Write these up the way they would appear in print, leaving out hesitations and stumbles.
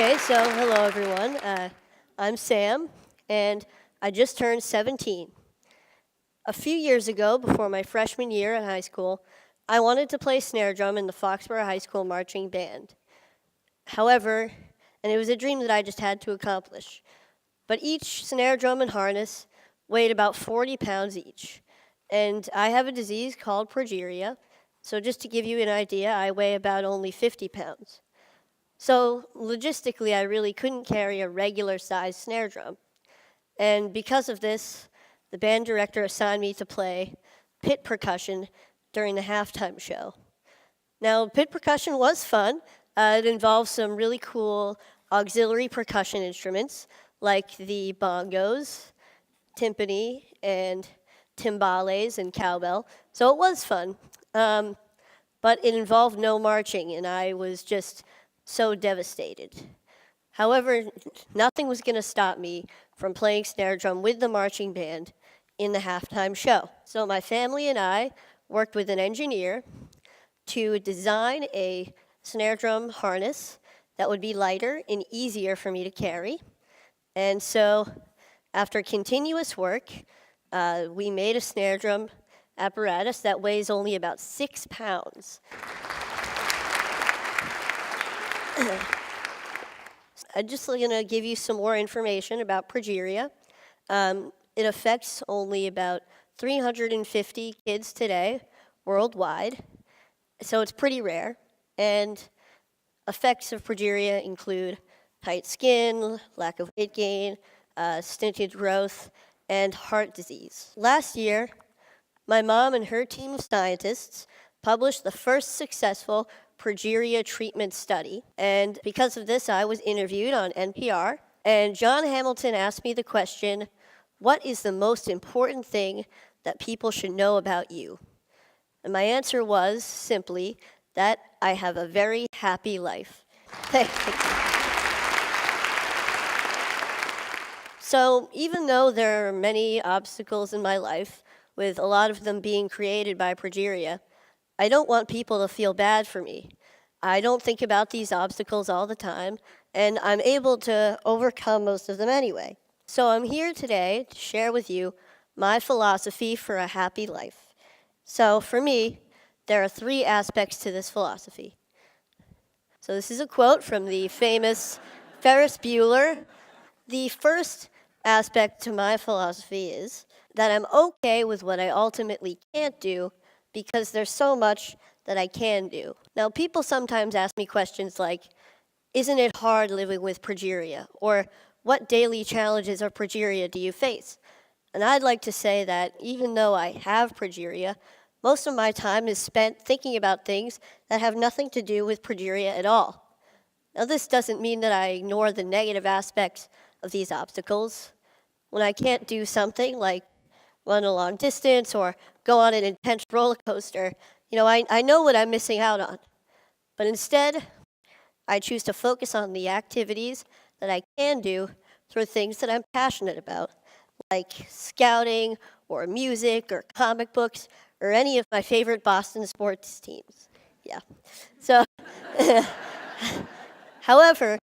Okay, so hello everyone. I'm Sam, and I just turned 17. A few years ago, before my freshman year in high school, I wanted to play snare drum in the Foxborough High School marching band. However, and it was a dream that I just had to accomplish, but each snare drum and harness weighed about 40 pounds each. And I have a disease called progeria, so just to give you an idea, I weigh about only 50 pounds. So logistically, I really couldn't carry a regular-sized snare drum. And because of this, the band director assigned me to play pit percussion during the halftime show. Now, pit percussion was fun. It involved some really cool auxiliary percussion instruments like the bongos, timpani, and timbales and cowbell. So it was fun. But it involved no marching, and I was just so devastated. However, nothing was going to stop me from playing snare drum with the marching band in the halftime show. So my family and I worked with an engineer to design a snare drum harness that would be lighter and easier for me to carry. And so after continuous work, we made a snare drum apparatus that weighs only about 6 pounds. I'm just going to give you some more information about progeria. It affects only about 350 kids today worldwide, so it's pretty rare. And effects of progeria include tight skin, lack of weight gain, stunted growth, and heart disease. Last year, my mom and her team of scientists published the first successful progeria treatment study. And because of this, I was interviewed on NPR. And John Hamilton asked me the question, what is the most important thing that people should know about you? And my answer was simply that I have a very happy life. So even though there are many obstacles in my life, with a lot of them being created by progeria, I don't want people to feel bad for me. I don't think about these obstacles all the time, and I'm able to overcome most of them anyway. So I'm here today to share with you my philosophy for a happy life. So for me, there are 3 aspects to this philosophy. So this is a quote from the famous Ferris Bueller. The first aspect to my philosophy is that I'm okay with what I ultimately can't do because there's so much that I can do. Now, people sometimes ask me questions like, isn't it hard living with progeria? Or what daily challenges of progeria do you face? And I'd like to say that even though I have progeria, most of my time is spent thinking about things that have nothing to do with progeria at all. Now, this doesn't mean that I ignore the negative aspects of these obstacles. When I can't do something like run a long distance or go on an intense roller coaster, I know what I'm missing out on. But instead, I choose to focus on the activities that I can do through things that I'm passionate about, like scouting or music or comic books or any of my favorite Boston sports teams. Yeah. So, however,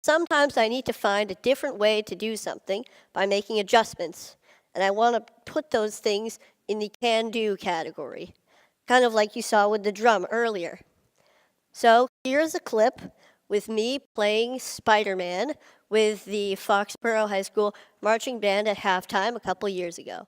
sometimes I need to find a different way to do something by making adjustments. And I want to put those things in the can-do category, kind of like you saw with the drum earlier. So here's a clip with me playing Spider-Man with the Foxborough High School marching band at halftime a couple years ago.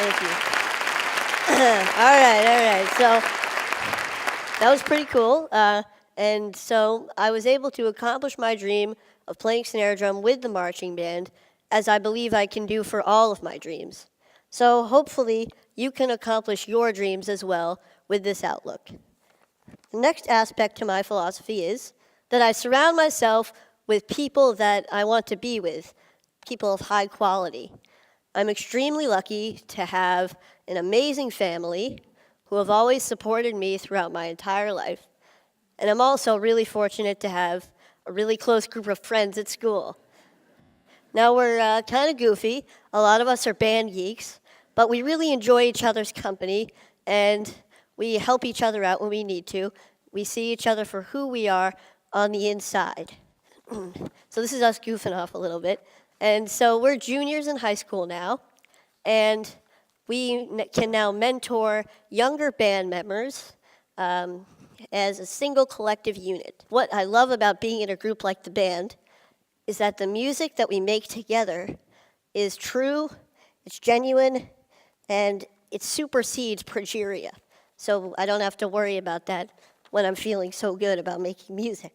Thank you. All right. So that was pretty cool. And And so I was able to accomplish my dream of playing snare drum with the marching band, as I believe I can do for all of my dreams. So hopefully you can accomplish your dreams as well with this outlook. The next aspect to my philosophy is that I surround myself with people that I want to be with, people of high quality. I'm extremely lucky to have an amazing family who have always supported me throughout my entire life. And I'm also really fortunate to have a really close group of friends at school. Now, we're kind of goofy. A lot of us are band geeks, but we really enjoy each other's company, and we help each other out when we need to. We see each other for who we are on the inside. So this is us goofing off a little bit. And so we're juniors in high school now, and we can now mentor younger band members as a single collective unit. What I love about being in a group like the band is that the music that we make together is true, it's genuine, and it supersedes Progeria. So I don't have to worry about that when I'm feeling so good about making music.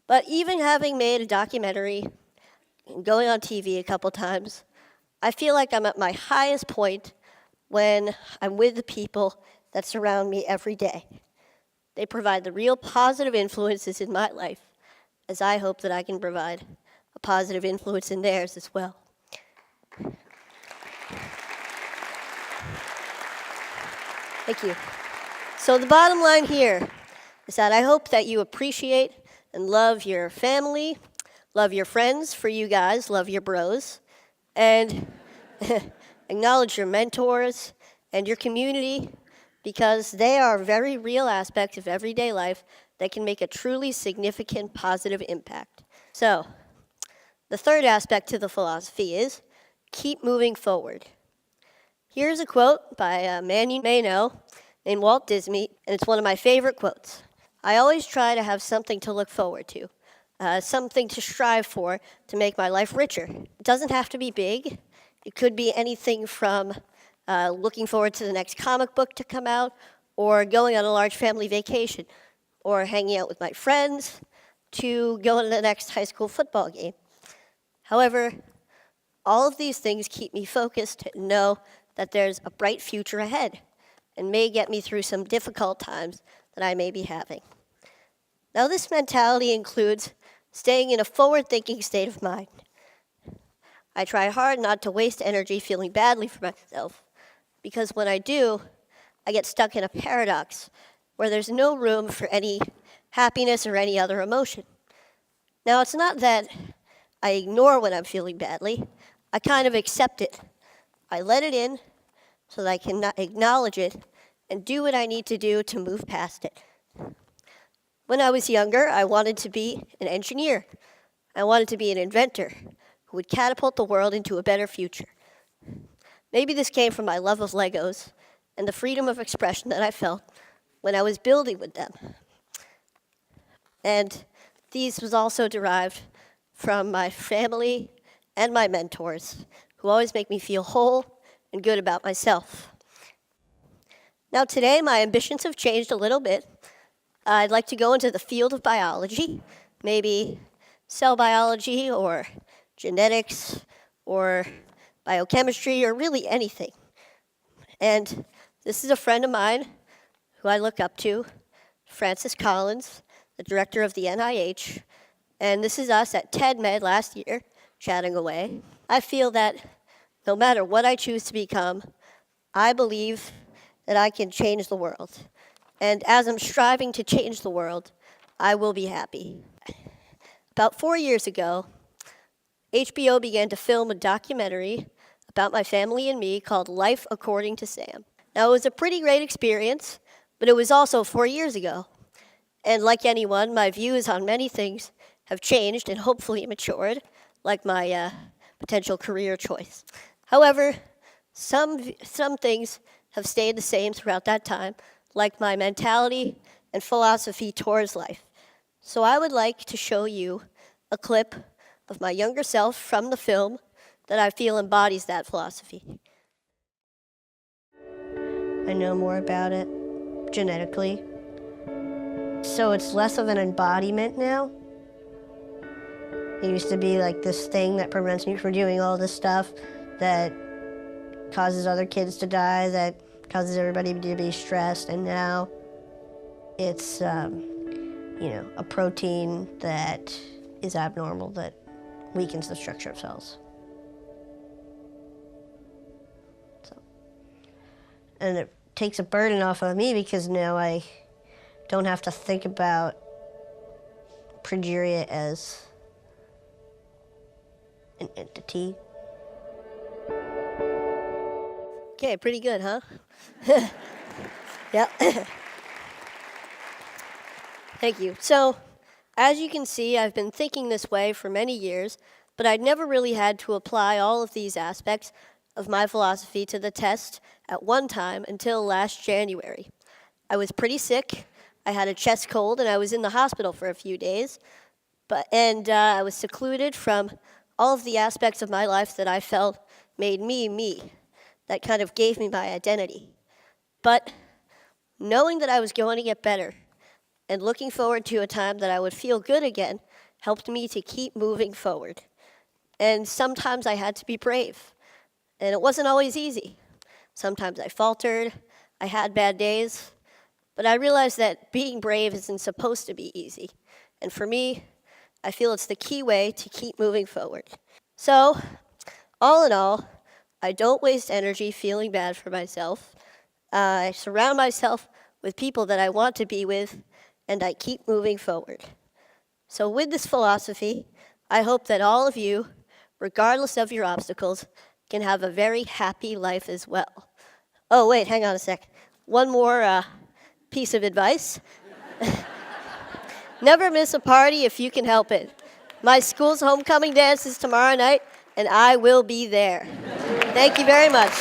But even having made a documentary and going on TV a couple times, I feel like I'm at my highest point when I'm with the people that surround me every day. They provide the real positive influences in my life, as I hope that I can provide a positive influence in theirs as well. Thank you. So the bottom line here is that I hope that you appreciate and love your family, love your friends, for you guys, love your bros, and acknowledge your mentors and your community, because they are very real aspects of everyday life that can make a truly significant positive impact. So, the third aspect to the philosophy is keep moving forward. Here's a quote by a man you may know named Walt Disney, and it's one of my favorite quotes. I always try to have something to look forward to, something to strive for to make my life richer. It doesn't have to be big. It could be anything from looking forward to the next comic book to come out, or going on a large family vacation, or hanging out with my friends, to going to the next high school football game. However, all of these things keep me focused and know that there's a bright future ahead and may get me through some difficult times that I may be having. Now, this mentality includes staying in a forward-thinking state of mind. I try hard not to waste energy feeling badly for myself, because when I do, I get stuck in a paradox where there's no room for any happiness or any other emotion. Now, it's not that I ignore when I'm feeling badly. I kind of accept it. I let it in so that I can acknowledge it and do what I need to do to move past it. When I was younger, I wanted to be an engineer. I wanted to be an inventor who would catapult the world into a better future. Maybe this came from my love of Legos and the freedom of expression that I felt when I was building with them. And these was also derived from my family and my mentors, who always make me feel whole and good about myself. Now today, my ambitions have changed a little bit. I'd like to go into the field of biology, maybe cell biology or genetics or biochemistry or really anything. And this is a friend of mine who I look up to, Francis Collins, the director of the NIH, and this is us at TED Med last year, chatting away. I feel that no matter what I choose to become, I believe that I can change the world. And as I'm striving to change the world, I will be happy. About 4 years ago, HBO began to film a documentary about my family and me called Life According to Sam. Now, it was a pretty great experience, but it was also 4 years ago. And like anyone, my views on many things have changed and hopefully matured, like my potential career choice. However, some things have stayed the same throughout that time, like my mentality and philosophy towards life. So I would like to show you a clip of my younger self from the film that I feel embodies that philosophy. I know more about it genetically. So it's less of an embodiment now. It used to be like this thing that prevents me from doing all this stuff that causes other kids to die, that causes everybody to be stressed, and now it's, a protein that is abnormal, that weakens the structure of cells. So, and it takes a burden off of me because now I don't have to think about Progreria as an entity. Okay, pretty good, huh? Yep. Thank you. So, as you can see, I've been thinking this way for many years, but I'd never really had to apply all of these aspects of my philosophy to the test at one time until last January. I was pretty sick. I had a chest cold, and I was in the hospital for a few days. I was secluded from all of the aspects of my life that I felt made me, me. That kind of gave me my identity. But knowing that I was going to get better and looking forward to a time that I would feel good again helped me to keep moving forward. And sometimes I had to be brave. And it wasn't always easy. Sometimes I faltered, I had bad days, but I realized that being brave isn't supposed to be easy. And for me, I feel it's the key way to keep moving forward. So, all in all, I don't waste energy feeling bad for myself. I surround myself with people that I want to be with, and I keep moving forward. So with this philosophy, I hope that all of you, regardless of your obstacles, can have a very happy life as well. Oh, wait, hang on a sec. One more piece of advice. Never miss a party if you can help it. My school's homecoming dance is tomorrow night, and I will be there. Thank you very much.